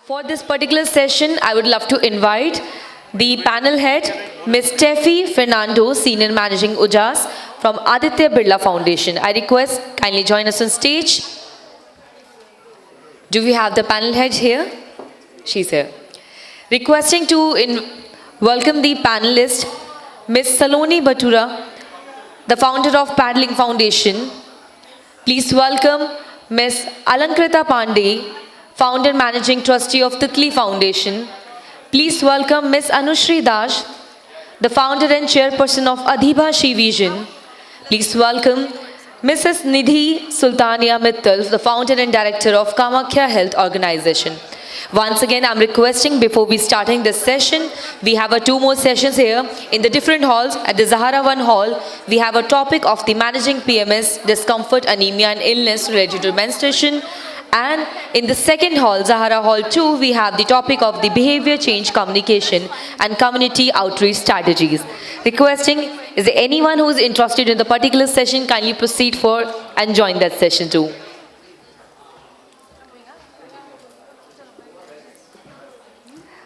For this particular session, I would love to invite the panel head, Ms. Steffi Fernando, Senior Managing Ujas from Aditya Birla Foundation. I request kindly join us on stage. Do we have the panel head here? She's here. Requesting to welcome the panelist, Ms. Saloni Batura, the founder of Paddling Foundation. Please welcome Ms. Alankrita Pandey, founder managing trustee of Titli Foundation. Please welcome Ms. Anushri Dash, the founder and chairperson of Adhiba She Vision. Please welcome Mrs. Nidhi Sultania Mittal, the founder and director of Kamakhya Health Organization. Once again, I'm requesting before we starting this session, we have two more sessions here in the different halls. At the Zahara 1 hall, we have a topic of the managing PMS, discomfort, anemia and illness related to menstruation. And in the second hall, Zahara Hall 2, we have the topic of the behavior change communication and community outreach strategies. Requesting, is there anyone who is interested in the particular session, kindly proceed for and join that session too.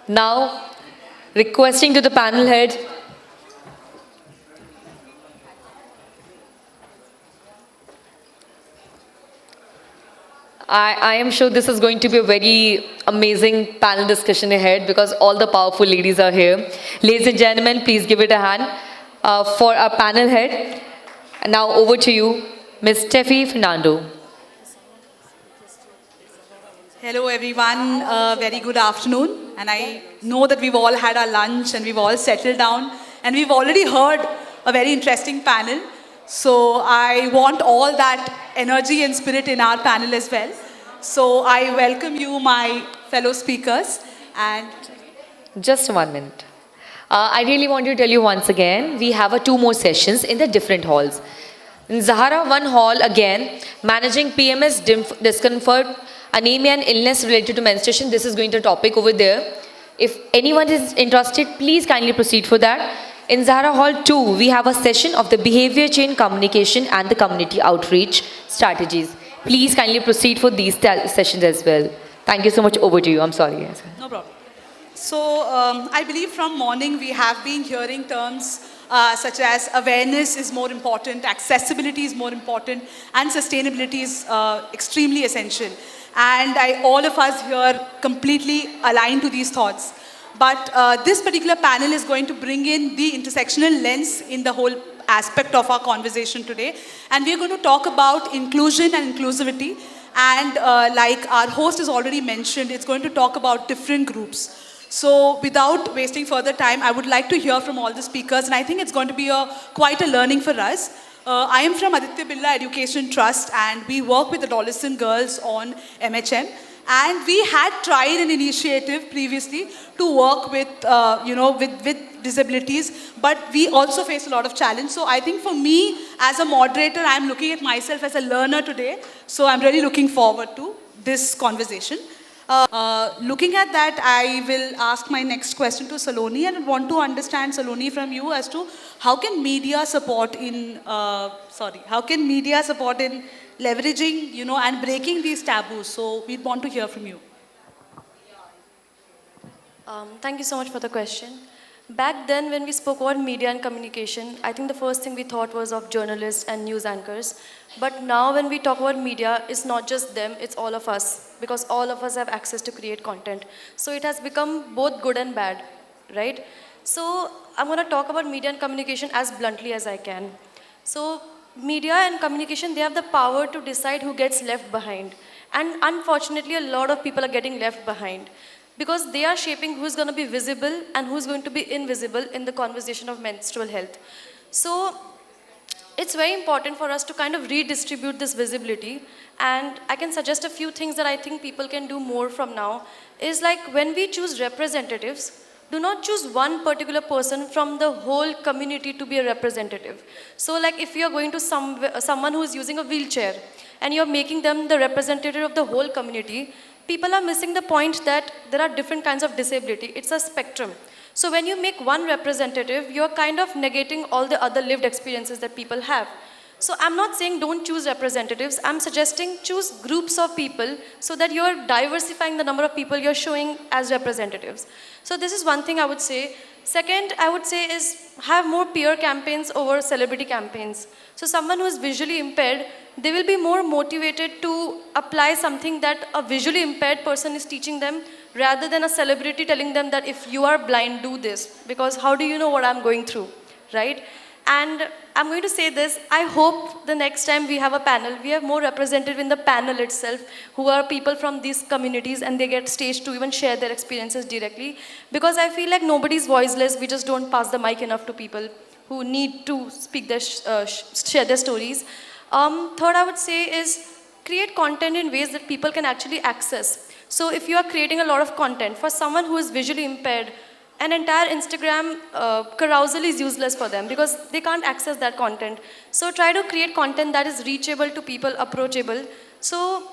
Now, requesting to the panel head, I am sure this is going to be a very amazing panel discussion ahead because all the powerful ladies are here. Ladies and gentlemen, please give it a hand for our panel head. And now over to you, Ms. Steffi Fernando. Hello everyone, very good afternoon, and I know that we've all had our lunch and we've all settled down and we've already heard a very interesting panel. So I want all that energy and spirit in our panel as well. So I welcome you, my fellow speakers, and just 1 minute. I really want to tell you once again, we have two more sessions in the different halls. In Zahara 1 hall, again, managing PMS, discomfort, anemia and illness related to menstruation. This is going to topic over there. If anyone is interested, please kindly proceed for that. In Zahara Hall 2, we have a session of the behavior change communication and the community outreach strategies. Please kindly proceed for these sessions as well. Thank you so much. Over to you. I'm sorry. No problem. So I believe from morning we have been hearing terms such as awareness is more important, accessibility is more important, and sustainability is extremely essential. And all of us here completely align to these thoughts. But this particular panel is going to bring in the intersectional lens in the whole aspect of our conversation today. And we're going to talk about inclusion and inclusivity. And like our host has already mentioned, it's going to talk about different groups. So without wasting further time, I would like to hear from all the speakers. And I think it's going to be quite a learning for us. I am from Aditya Birla Education Trust, and we work with the adolescent girls on MHM. And we had tried an initiative previously to work with, with disabilities, but we also faced a lot of challenge. So I think for me, as a moderator, I'm looking at myself as a learner today. So I'm really looking forward to this conversation. Looking at that, I will ask my next question to Saloni, and I want to understand, Saloni, from you as to how can media support in, leveraging, and breaking these taboos. So we'd want to hear from you. Thank you so much for the question. Back then, when we spoke about media and communication, I think the first thing we thought was of journalists and news anchors. But now when we talk about media, it's not just them, it's all of us, because all of us have access to create content. So it has become both good and bad, right? So I'm going to talk about media and communication as bluntly as I can. So media and communication, they have the power to decide who gets left behind. And unfortunately, a lot of people are getting left behind, because they are shaping who's going to be visible and who's going to be invisible in the conversation of menstrual health. So it's very important for us to kind of redistribute this visibility. And I can suggest a few things that I think people can do more from now. Is like, when we choose representatives, do not choose one particular person from the whole community to be a representative. So like, if you're going to someone who's using a wheelchair and you're making them the representative of the whole community, people are missing the point that there are different kinds of disability. It's a spectrum. So when you make one representative, you're kind of negating all the other lived experiences that people have. So I'm not saying don't choose representatives. I'm suggesting choose groups of people so that you're diversifying the number of people you're showing as representatives. So this is one thing I would say. Second, I would say is have more peer campaigns over celebrity campaigns. So someone who is visually impaired, they will be more motivated to apply something that a visually impaired person is teaching them rather than a celebrity telling them that if you are blind, do this. Because how do you know what I'm going through, right? And I'm going to say this, I hope the next time we have a panel, we have more representative in the panel itself who are people from these communities and they get stage to even share their experiences directly. Because I feel like nobody's voiceless, we just don't pass the mic enough to people who need to speak their, share their stories. Third, I would say is create content in ways that people can actually access. So if you are creating a lot of content for someone who is visually impaired, an entire Instagram carousel is useless for them because they can't access that content. So try to create content that is reachable to people, approachable. So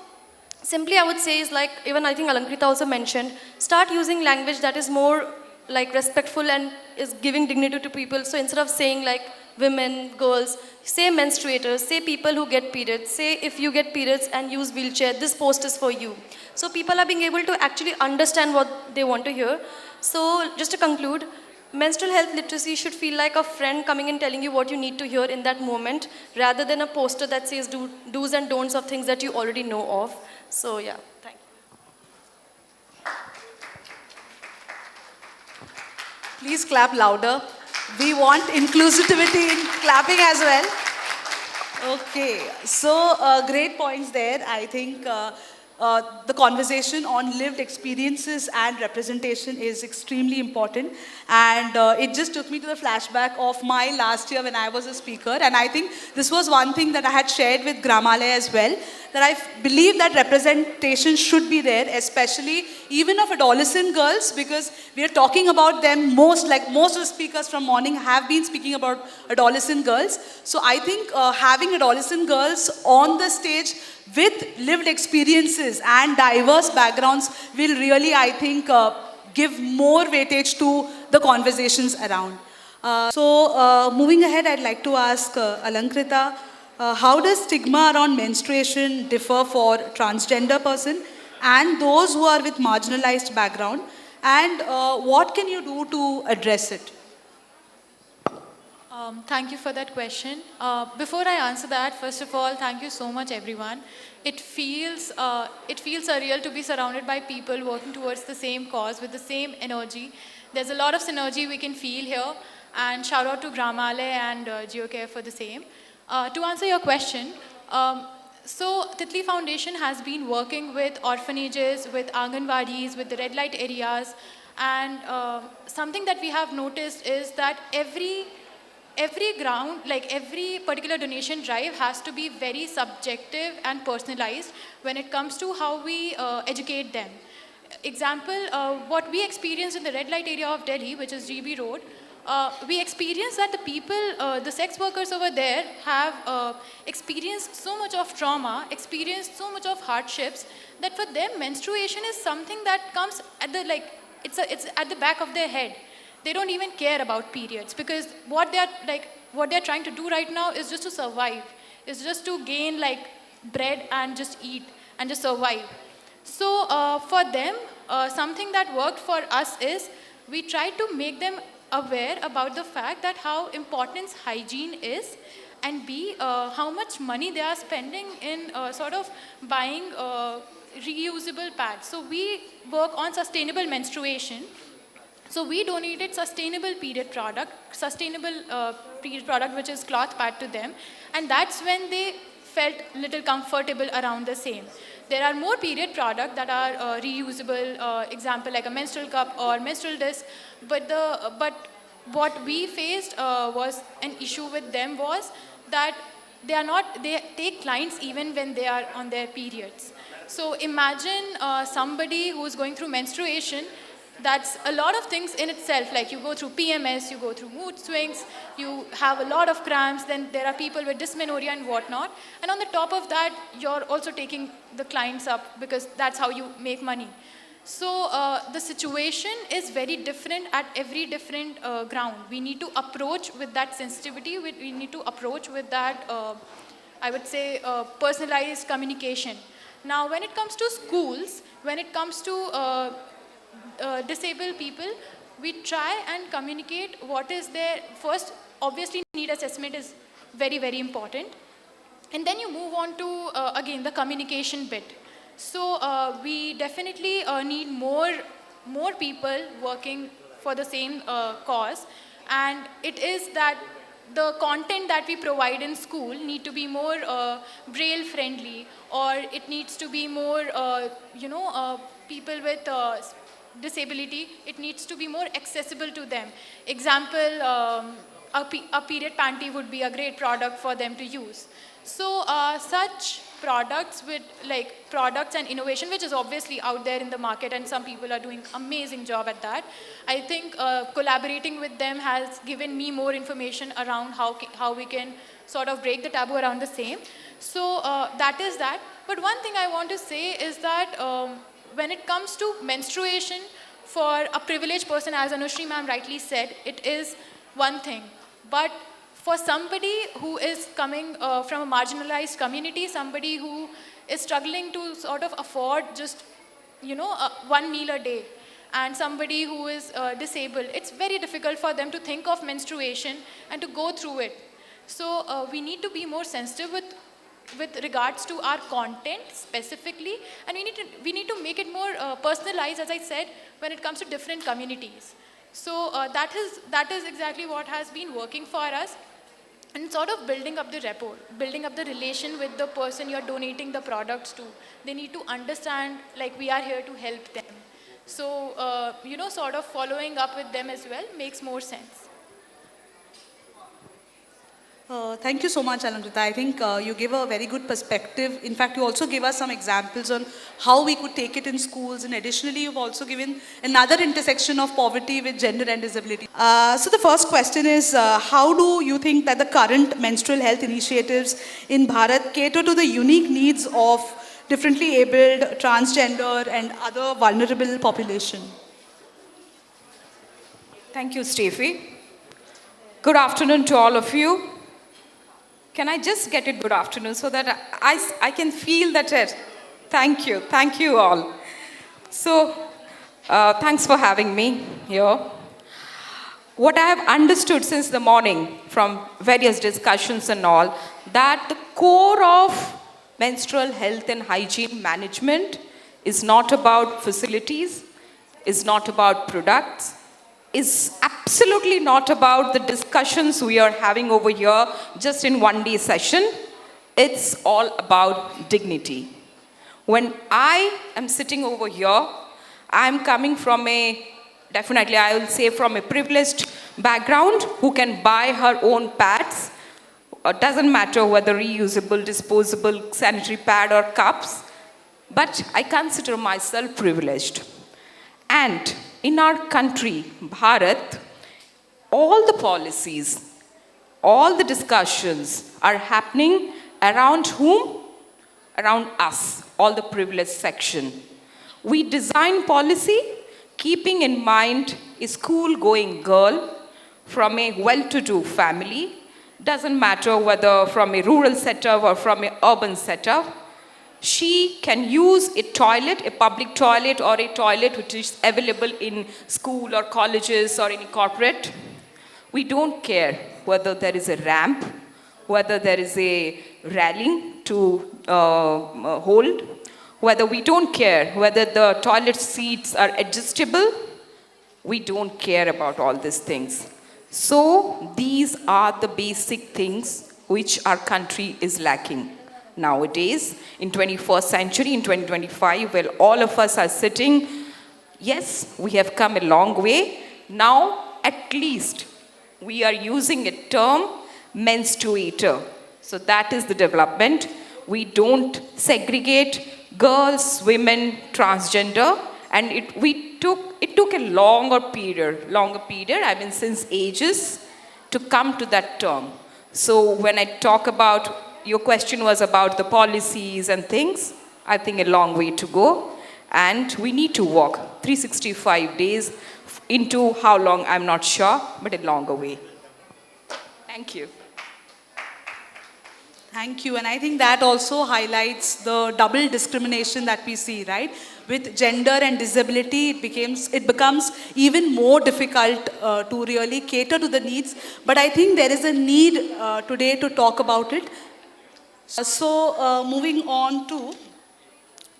simply I would say is like, even I think Alankrita also mentioned, start using language that is more like respectful and is giving dignity to people. So instead of saying like women, girls, say menstruators, say people who get periods, say if you get periods and use wheelchair, this post is for you. So people are being able to actually understand what they want to hear. So just to conclude, menstrual health literacy should feel like a friend coming and telling you what you need to hear in that moment rather than a poster that says do's and don'ts of things that you already know of. So yeah, thank you. Please clap louder. We want inclusivity in clapping as well. Okay, so great points there. I think the conversation on lived experiences and representation is extremely important. And it just took me to the flashback of my last year when I was a speaker. And I think this was one thing that I had shared with Gramalaya as well, that I believe that representation should be there, especially even of adolescent girls, because we are talking about them most, like most of the speakers from morning have been speaking about adolescent girls. So I think having adolescent girls on the stage with lived experiences and diverse backgrounds will really, I think, give more weightage to the conversations around. Moving ahead, I'd like to ask Alankrita, how does stigma around menstruation differ for transgender person and those who are with marginalized background? And what can you do to address it? Thank you for that question. Before I answer that, first of all, thank you so much, everyone. It feels surreal to be surrounded by people working towards the same cause with the same energy. There's a lot of synergy we can feel here, and shout out to Gramale and GeoCare for the same. To answer your question, so Titli Foundation has been working with orphanages, with Anganwadis, with the red light areas, and something that we have noticed is that every ground, like every particular donation drive has to be very subjective and personalized when it comes to how we educate them. Example, what we experienced in the red light area of Delhi, which is GB Road, we experienced that the people, the sex workers over there have experienced so much of trauma, experienced so much of hardships, that for them menstruation is something that comes at the, like, it's at the back of their head. They don't even care about periods because what they're trying to do right now is just to survive. It's just to gain like bread and just eat and just survive. So for them, something that worked for us is we tried to make them aware about the fact that how important hygiene is, and B, how much money they are spending in sort of buying reusable pads. So we work on sustainable menstruation. So we donated sustainable period product which is cloth pad to them, and that's when they felt little comfortable around the same. There are more period products that are reusable, example like a menstrual cup or menstrual disc, but what we faced was an issue with them was that they take clients even when they are on their periods. So imagine somebody who's going through menstruation. That's a lot of things in itself, like you go through PMS, you go through mood swings, you have a lot of cramps, then there are people with dysmenorrhea and whatnot. And on the top of that, you're also taking the clients up because that's how you make money. So the situation is very different at every different ground. We need to approach with that sensitivity. We need to approach with that, I would say, personalized communication. Now, when it comes to schools, when it comes to disabled people, we try and communicate what is there. First, obviously, need assessment is very, very important. And then you move on to, again, the communication bit. So we definitely need more people working for the same cause. And it is that the content that we provide in school need to be more braille friendly, or it needs to be more, people with disability, it needs to be more accessible to them. Example, a period panty would be a great product for them to use. So such products with products and innovation, which is obviously out there in the market, and some people are doing amazing job at that. I think collaborating with them has given me more information around how we can sort of break the taboo around the same. So that is that. But one thing I want to say is that when it comes to menstruation, for a privileged person, as Anushri ma'am rightly said, it is one thing. But for somebody who is coming from a marginalized community, somebody who is struggling to sort of afford just, one meal a day, and somebody who is disabled, it's very difficult for them to think of menstruation and to go through it. So we need to be more sensitive with regards to our content specifically, and we need to make it more personalized, as I said, when it comes to different communities. So that is exactly what has been working for us. And sort of building up the rapport, building up the relation with the person you're donating the products to. They need to understand, like, we are here to help them. So, sort of following up with them as well makes more sense. Thank you so much, Alamrita. I think you gave a very good perspective. In fact, you also gave us some examples on how we could take it in schools. And additionally, you've also given another intersection of poverty with gender and disability. So the first question is, how do you think that the current menstrual health initiatives in Bharat cater to the unique needs of differently abled, transgender, and other vulnerable population? Thank you, Steffi. Good afternoon to all of you. Can I just get it good afternoon so that I can feel that it? Thank you all. So, thanks for having me here. What I have understood since the morning from various discussions and all, that the core of menstrual health and hygiene management is not about facilities, is not about products, is absolutely not about the discussions we are having over here just in one day session. It's all about dignity. When I am sitting over here, I'm coming from definitely I will say from a privileged background who can buy her own pads. Doesn't matter whether reusable, disposable, sanitary pad or cups, but I consider myself privileged. And in our country, Bharat, all the policies, all the discussions are happening around whom? Around us, all the privileged section. We design policy keeping in mind a school-going girl from a well-to-do family, doesn't matter whether from a rural setup or from an urban setup, she can use a toilet, a public toilet or a toilet which is available in school or colleges or any corporate. We don't care whether there is a ramp, whether there is a railing to hold, whether we don't care whether the toilet seats are adjustable. We don't care about all these things. So these are the basic things which our country is lacking. Nowadays, in 21st century, in 2025, where all of us are sitting, yes, we have come a long way. Now, at least, we are using a term, menstruator. So that is the development. We don't segregate girls, women, transgender, and it took a longer period, I mean, since ages, to come to that term. So when I talk about, your question was about the policies and things, I think a long way to go. And we need to walk 365 days into how long, I'm not sure, but a longer way. Thank you. Thank you. And I think that also highlights the double discrimination that we see, right? With gender and disability, it becomes even more difficult to really cater to the needs. But I think there is a need today to talk about it. Moving on to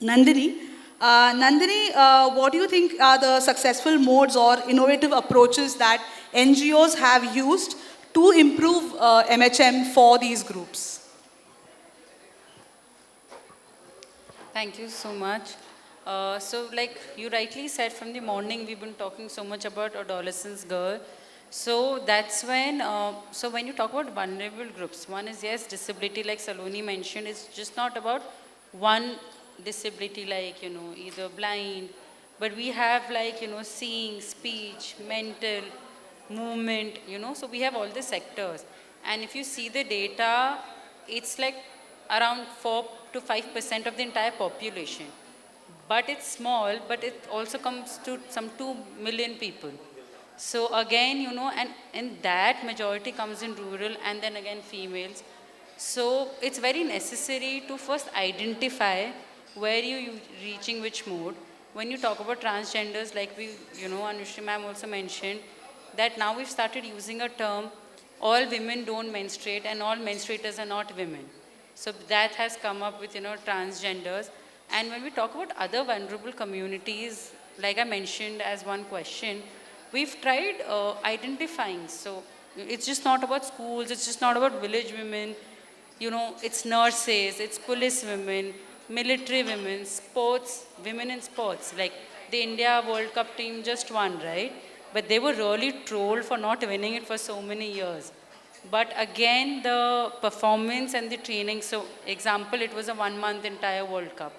Nandini. Nandini, what do you think are the successful modes or innovative approaches that NGOs have used to improve MHM for these groups? Thank you so much. So like you rightly said, from the morning we've been talking so much about adolescents, girl. So that's when, so when you talk about vulnerable groups, one is yes, disability like Saloni mentioned, it's just not about one disability like, either blind, but we have like, seeing, speech, mental, movement, so we have all the sectors. And if you see the data, it's like around 4 to 5% of the entire population. But it's small, but it also comes to some 2 million people. So again, and in that majority comes in rural and then again females. So it's very necessary to first identify where you reaching which mode. When you talk about transgenders, like Anushri ma'am also mentioned, that now we've started using a term, all women don't menstruate and all menstruators are not women. So that has come up with, transgenders. And when we talk about other vulnerable communities, like I mentioned as one question, we've tried identifying. So it's just not about schools, it's just not about village women, it's nurses, it's police women, military women, sports, women in sports. Like the India World Cup team just won, right? But they were really trolled for not winning it for so many years. But again, the performance and the training, so example, it was a 1 month entire World Cup.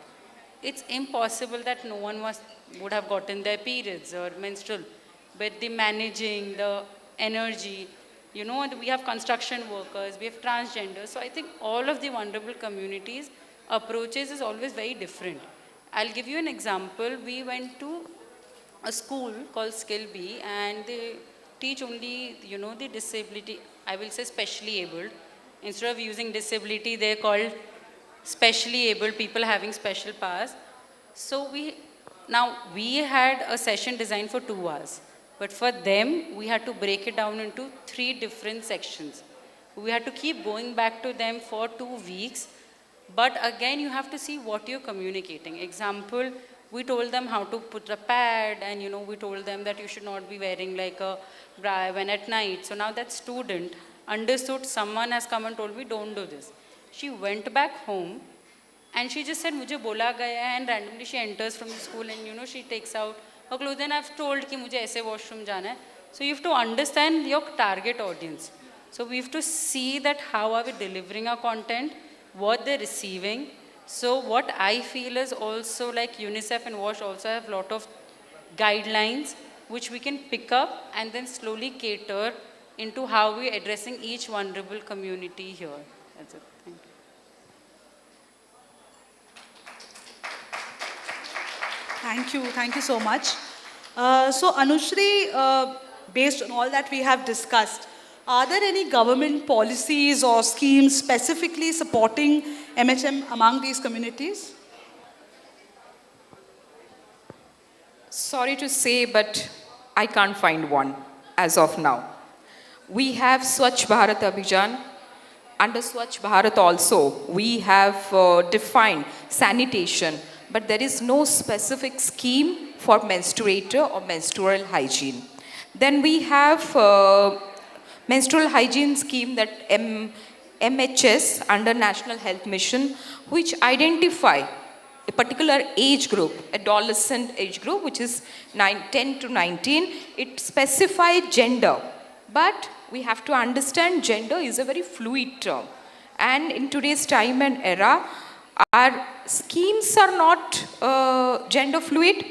It's impossible that no one would have gotten their periods or menstrual. But the managing, the energy, we have construction workers, we have transgenders. So I think all of the vulnerable communities approaches is always very different. I'll give you an example. We went to a school called Skill Bee and they teach only, the disability, I will say specially abled. Instead of using disability, they're called specially abled people having special powers. So we had a session designed for 2 hours. But for them, we had to break it down into 3 different sections. We had to keep going back to them for 2 weeks. But again, you have to see what you're communicating. Example, we told them how to put a pad and, we told them that you should not be wearing like a bra when at night. So now that student understood someone has come and told me, don't do this. She went back home and she just said, "Mujhe bola gaya hai," and randomly she enters from the school and, she takes out her clothes and I've told कि मुझे ऐसे washroom जाना है. So you have to understand your target audience. So we have to see that how are we delivering our content, what they're receiving. So what I feel is also like UNICEF and WASH also have a lot of guidelines which we can pick up and then slowly cater into how we're addressing each vulnerable community here. That's it. Thank you. Thank you so much. So Anushri, based on all that we have discussed, are there any government policies or schemes specifically supporting MHM among these communities? Sorry to say, but I can't find one as of now. We have Swachh Bharat Abhijan. Under Swachh Bharat also, we have defined sanitation, but there is no specific scheme for menstruator or menstrual hygiene. Then we have menstrual hygiene scheme that MHS under National Health Mission, which identify a particular age group, adolescent age group, which is 10 to 19. It specifies gender, but we have to understand gender is a very fluid term. And in today's time and era, our schemes are not gender fluid.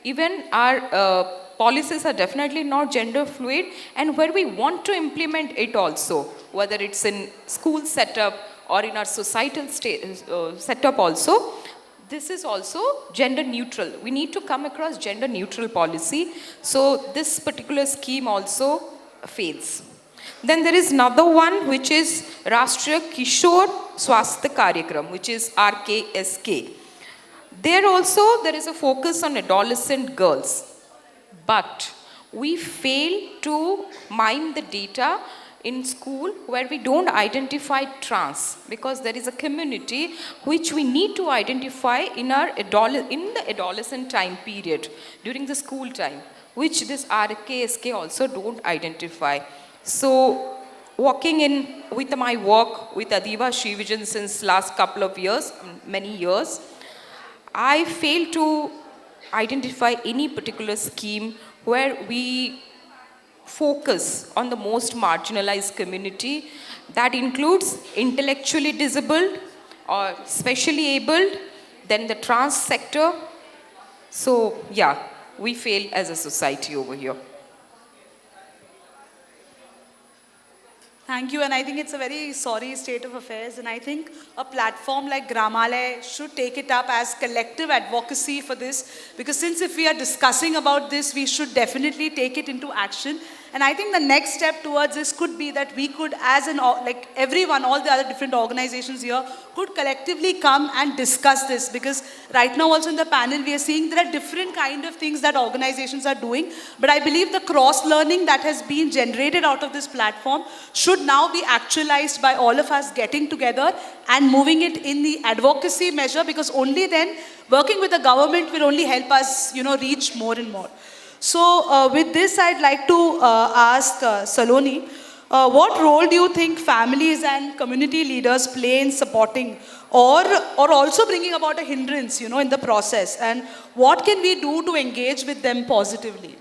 Even our policies are definitely not gender fluid. And where we want to implement it also, whether it's in school setup or in our societal setup also, this is also gender neutral. We need to come across gender neutral policy. So this particular scheme also fails. Then there is another one which is Rashtriya Kishore Swasthya Karyakram, which is RKSK. There also there is a focus on adolescent girls. But we fail to mine the data in school where we don't identify trans, because there is a community which we need to identify in the adolescent time period during the school time, which this RKSK also don't identify. So walking in with my work with Adiva Srivijan since last couple of years, many years, I fail to identify any particular scheme where we focus on the most marginalized community. That includes intellectually disabled or specially abled, then the trans sector. So yeah, we fail as a society over here. Thank you, and I think it's a very sorry state of affairs, and I think a platform like Gramalaya should take it up as collective advocacy for this, because since if we are discussing about this, we should definitely take it into action. And I think the next step towards this could be that we could, as like everyone, all the other different organizations here, could collectively come and discuss this, because right now also in the panel we are seeing there are different kind of things that organizations are doing, but I believe the cross-learning that has been generated out of this platform should now be actualized by all of us getting together and moving it in the advocacy measure, because only then working with the government will only help us, reach more and more. So with this, I'd like to ask Saloni, what role do you think families and community leaders play in supporting or also bringing about a hindrance, in the process? And what can we do to engage with them positively?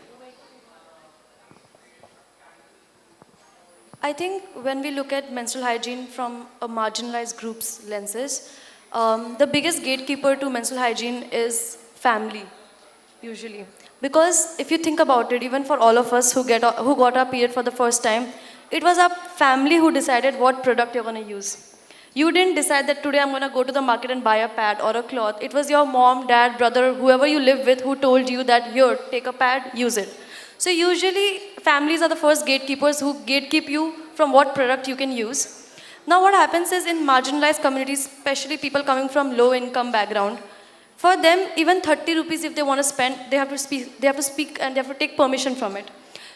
I think when we look at menstrual hygiene from a marginalized group's lenses, the biggest gatekeeper to menstrual hygiene is family, usually. Because if you think about it, even for all of us who got our period for the first time, it was our family who decided what product you're going to use. You didn't decide that today I'm going to go to the market and buy a pad or a cloth. It was your mom, dad, brother, whoever you live with who told you that, here, take a pad, use it. So usually families are the first gatekeepers who gatekeep you from what product you can use. Now what happens is in marginalized communities, especially people coming from low income background, for them, even 30 rupees if they want to spend, they have to speak and they have to take permission from it.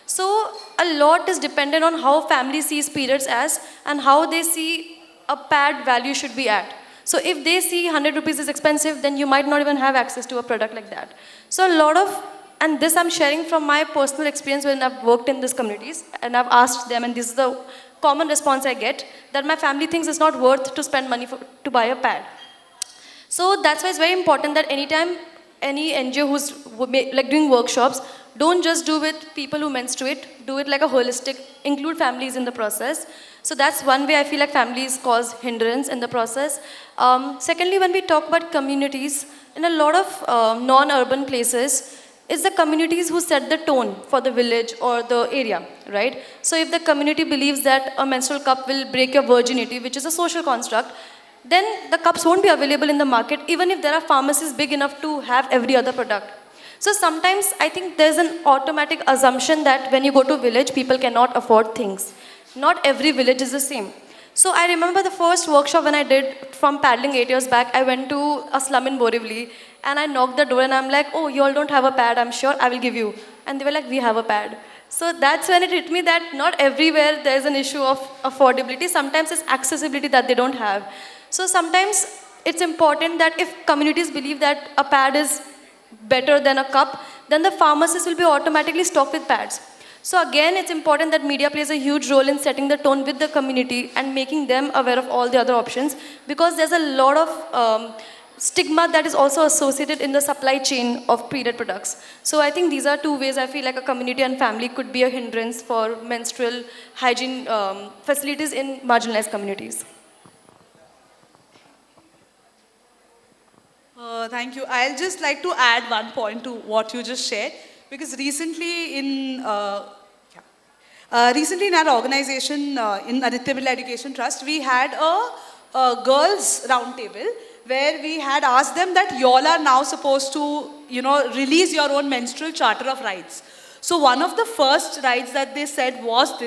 So a lot is dependent on how family sees periods as and how they see a pad value should be at. So if they see 100 rupees is expensive, then you might not even have access to a product like that. So a lot of, and this I'm sharing from my personal experience when I've worked in these communities and I've asked them, and this is the common response I get, that my family thinks it's not worth to spend money to buy a pad. So that's why it's very important that anytime any NGO who's like doing workshops, don't just do with people who menstruate, do it like a holistic, include families in the process. So that's one way I feel like families cause hindrance in the process. Secondly, when we talk about communities, in a lot of non-urban places, it's the communities who set the tone for the village or the area, right? So if the community believes that a menstrual cup will break your virginity, which is a social construct, then the cups won't be available in the market, even if there are pharmacies big enough to have every other product. So sometimes I think there's an automatic assumption that when you go to a village, people cannot afford things. Not every village is the same. So I remember the first workshop when I did from paddling 8 years back, I went to a slum in Borivali and I knocked the door and I'm like, oh, you all don't have a pad, I'm sure, I will give you. And they were like, we have a pad. So that's when it hit me that not everywhere there's an issue of affordability. Sometimes it's accessibility that they don't have. So sometimes it's important that if communities believe that a pad is better than a cup, then the pharmacists will be automatically stocked with pads. So again, it's important that media plays a huge role in setting the tone with the community and making them aware of all the other options, because there's a lot of stigma that is also associated in the supply chain of period products. So I think these are two ways I feel like a community and family could be a hindrance for menstrual hygiene facilities in marginalized communities. Thank you. I'll just like to add one point to what you just shared, because recently in our organization, in Aditya Birla Education Trust, we had a girls' roundtable where we had asked them that y'all are now supposed to, release your own menstrual charter of rights. So one of the first rights that they said was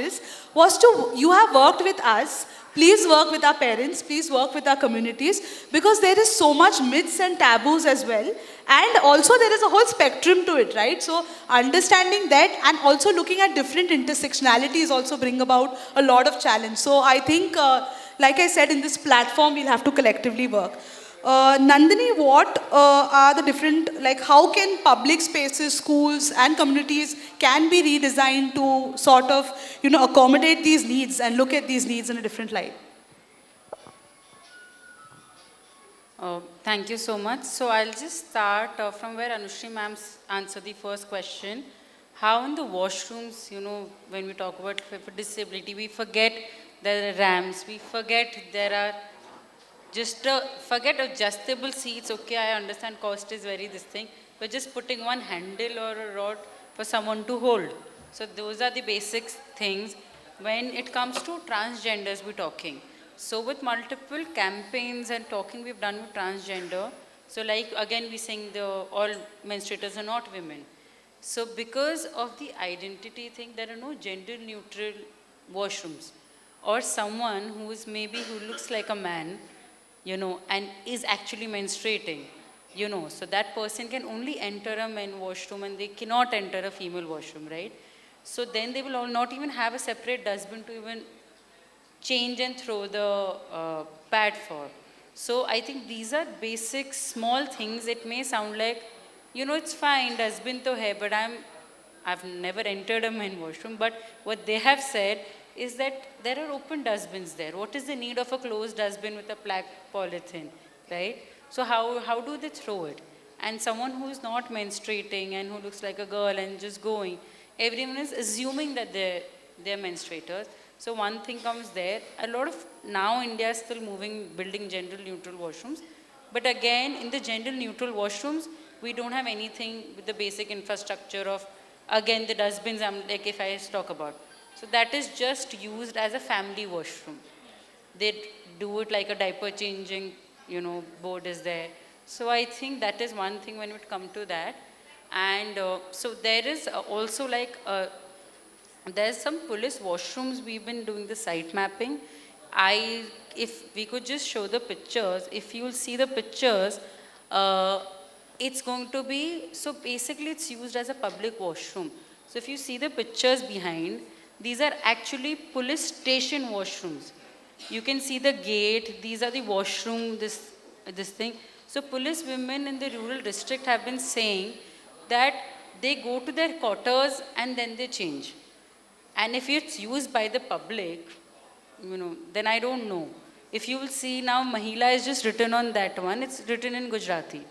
you have worked with us, please work with our parents, please work with our communities, because there is so much myths and taboos as well. And also there is a whole spectrum to it, right? So understanding that and also looking at different intersectionalities also bring about a lot of challenge. So I think, like I said, in this platform, we'll have to collectively work. Nandini, what are the different, how can public spaces, schools and communities can be redesigned to sort of, accommodate these needs and look at these needs in a different light? Thank you so much. So I'll just start from where Anushri ma'am answered the first question. How in the washrooms, when we talk about disability, we forget there are ramps, we forget there are forget adjustable seats. Okay, I understand cost is very this thing, but just putting one handle or a rod for someone to hold. So those are the basic things. When it comes to transgenders, we're talking. So with multiple campaigns and talking we've done with transgender, so like again we saying all menstruators are not women. So because of the identity thing, there are no gender neutral washrooms. Or someone who looks like a man, and is actually menstruating, so that person can only enter a men washroom and they cannot enter a female washroom, right? So then they will all not even have a separate dustbin to even change and throw the pad for. So I think these are basic small things. It may sound like, it's fine, dustbin to hai, but I've never entered a men washroom, but what they have said is that there are open dustbins there. What is the need of a closed dustbin with a black polythene, right? So how do they throw it? And someone who is not menstruating and who looks like a girl and just going, everyone is assuming that they're menstruators. So one thing comes there. A lot of, now India is still building gender neutral washrooms. But again, in the gender neutral washrooms, we don't have anything with the basic infrastructure of, again, the dustbins, if I talk about. So that is just used as a family washroom. They do it like a diaper changing, board is there. So I think that is one thing when it comes to that. And so there is also there's some police washrooms. We've been doing the site mapping. If we could just show the pictures, if you'll see the pictures, it's going to be, so basically it's used as a public washroom. So if you see the pictures behind, these are actually police station washrooms. You can see the gate, these are the washroom, this thing. So police women in the rural district have been saying that they go to their quarters and then they change. And if it's used by the public, then I don't know. If you will see now, Mahila is just written on that one, it's written in Gujarati,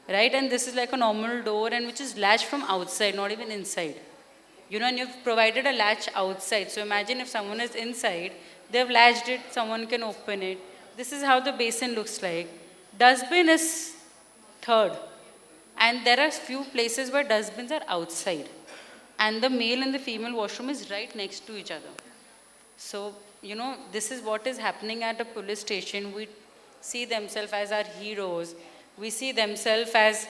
right? And this is like a normal door and which is latched from outside, not even inside. And you've provided a latch outside. So imagine if someone is inside, they've latched it, someone can open it. This is how the basin looks like. Dustbin is third. And there are few places where dustbins are outside. And the male and the female washroom is right next to each other. So, this is what is happening at a police station. We see themselves as our heroes. We see themselves as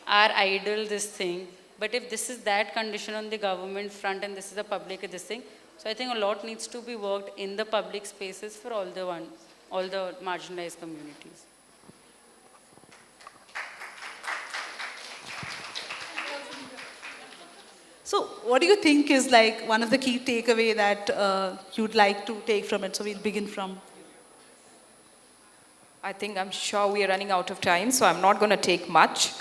our idol, this thing. But if this is that condition on the government front and this is the public, this thing, so I think a lot needs to be worked in the public spaces for all the marginalized communities. So what do you think is one of the key takeaway that you'd like to take from it? So we'll begin from. I'm sure we are running out of time, so I'm not going to take much.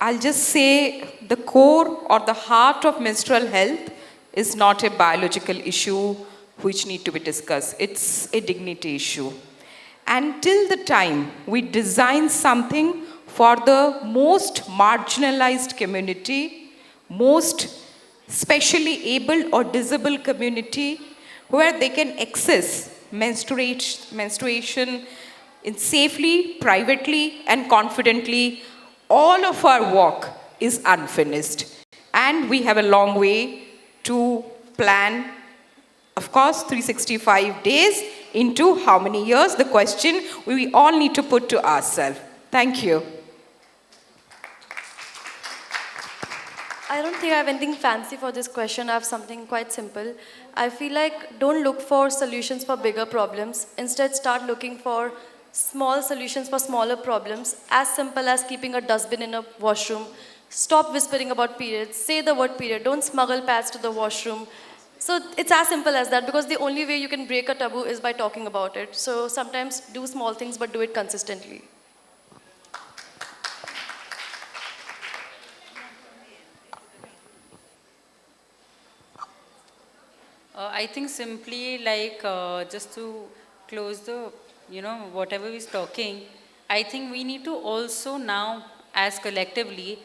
I'll just say the core or the heart of menstrual health is not a biological issue which need to be discussed. It's a dignity issue. Until the time we design something for the most marginalized community, most specially abled or disabled community, where they can access menstruation in safely, privately, and confidently, all of our work is unfinished. And we have a long way to plan Of course, 365 days into how many years? The question we all need to put to ourselves. Thank you. I don't think I have anything fancy for this question. I have something quite simple. I feel like don't look for solutions for bigger problems. Instead, start looking for small solutions for smaller problems, as simple as keeping a dustbin in a washroom. Stop whispering about periods. Say the word period. Don't smuggle pads to the washroom. So it's as simple as that, because the only way you can break a taboo is by talking about it. So sometimes do small things, but do it consistently. I think simply like just to close the, whatever we're talking, I think we need to also now, as collectively,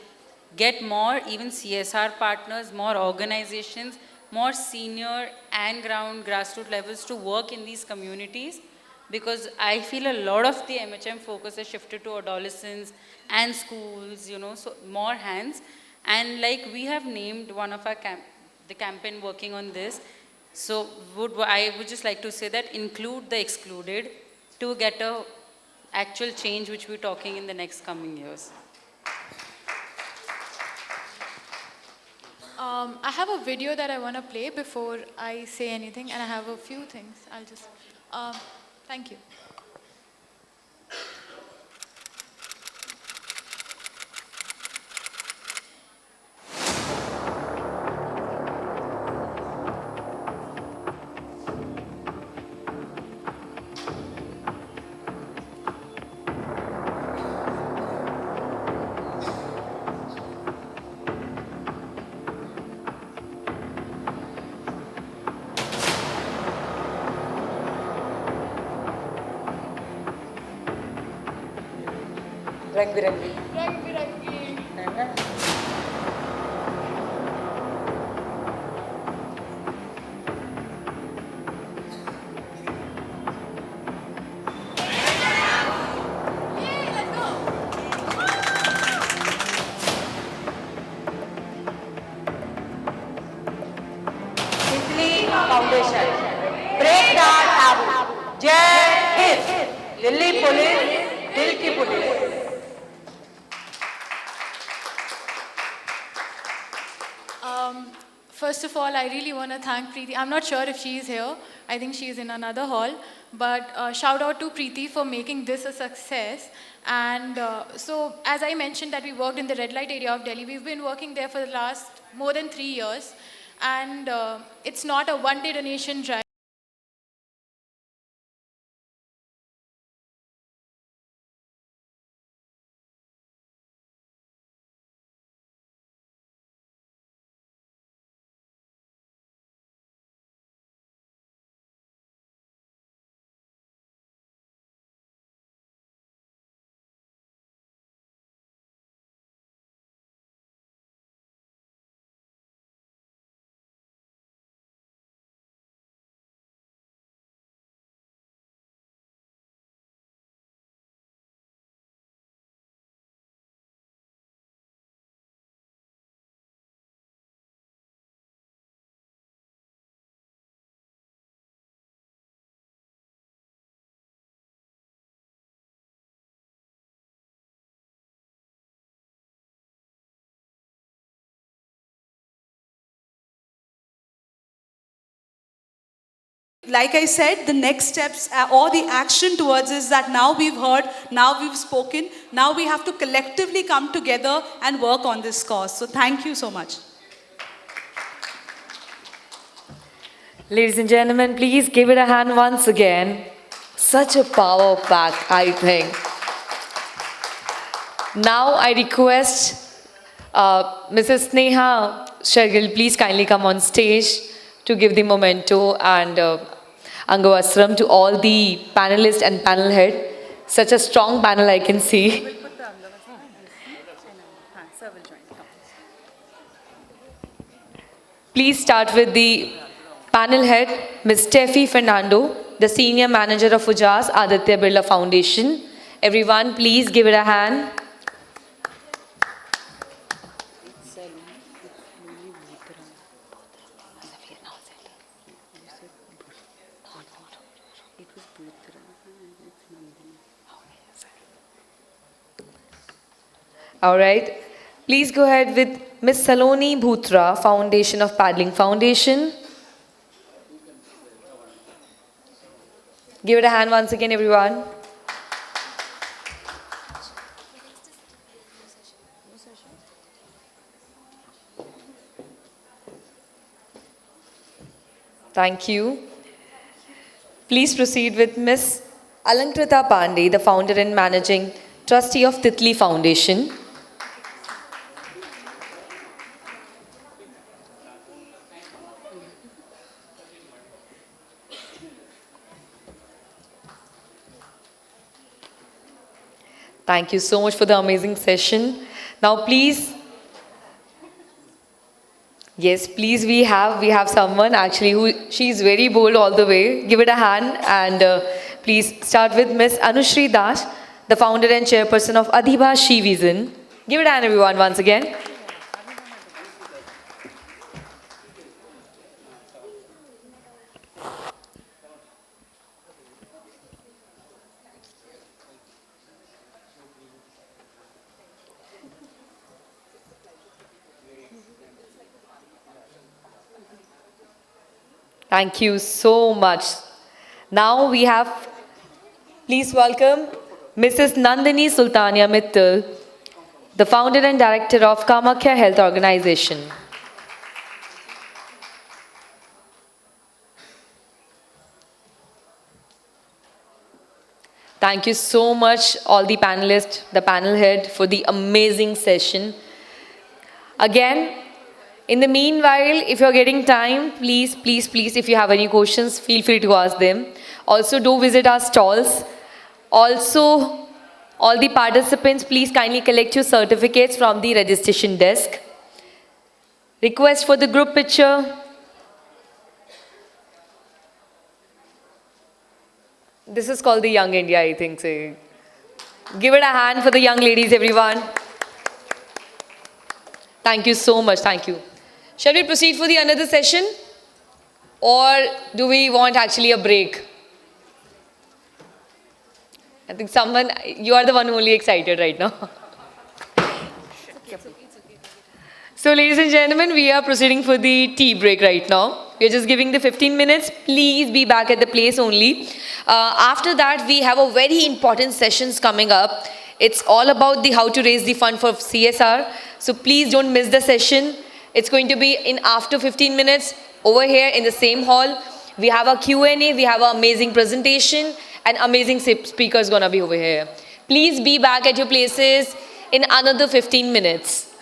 get more even CSR partners, more organizations, more senior and grassroots levels to work in these communities, because I feel a lot of the MHM focus has shifted to adolescents and schools, so more hands. And like we have named one of our the campaign working on this. So I would just like to say that include the excluded to get a actual change which we're talking in the next coming years. I have a video that I want to play before I say anything, and I have a few things. I'll just, thank you. रंग बिरंगी Foundation. Break that taboo. Jai Hind. Delhi Police, Dil ki Police. First of all, I really want to thank Preeti. I'm not sure if she is here. I think she is in another hall. But shout out to Preeti for making this a success. And so, as I mentioned that we worked in the red light area of Delhi, we've been working there for the last more than 3 years. And it's not a one-day donation drive. Like I said, the next steps or the action towards is that now we've heard, now we've spoken, now we have to collectively come together and work on this cause. So thank you so much. Ladies and gentlemen, please give it a hand once again. Such a power pack, I think. Now I request Mrs. Sneha Shergill, please kindly come on stage to give the memento and Angavastram to all the panelists and panel head. Such a strong panel I can see. Please start with the panel head, Ms. Steffi Fernando, the Senior Manager of Ujaz Aditya Birla Foundation. Everyone, please give it a hand. All right. Please go ahead with Miss Saloni Bhutra, Foundation of Paddling Foundation. Give it a hand once again, everyone. Thank you. Please proceed with Miss Alankrita Pandey, the founder and managing trustee of Titli Foundation. Thank you so much for the amazing session. Now please, yes, please we have someone actually who, she's very bold all the way. Give it a hand and please start with Miss Anushri Das, the founder and chairperson of Adhiba She Vision. Give it a hand everyone once again. Thank you so much. Now we have, please welcome Mrs. Nandini Sultania Mittal, the founder and director of Kamakhya Health Organization. Thank you so much, all the panelists, the panel head, for the amazing session. Again, in the meanwhile, if you're getting time, please, if you have any questions, feel free to ask them. Also, do visit our stalls. Also, all the participants, please kindly collect your certificates from the registration desk. Request for the group picture. This is called the Young India, I think. So give it a hand for the young ladies, everyone. Thank you so much. Thank you. Shall we proceed for the another session? Or do we want actually a break? I think someone, you are the one only excited right now. So ladies and gentlemen, we are proceeding for the tea break right now. We are just giving the 15 minutes. Please be back at the place only. After that, we have a very important sessions coming up. It's all about the how to raise the fund for CSR. So please don't miss the session. It's going to be in after 15 minutes over here in the same hall. We have a Q&A, we have an amazing presentation, and amazing speakers gonna be over here. Please be back at your places in another 15 minutes.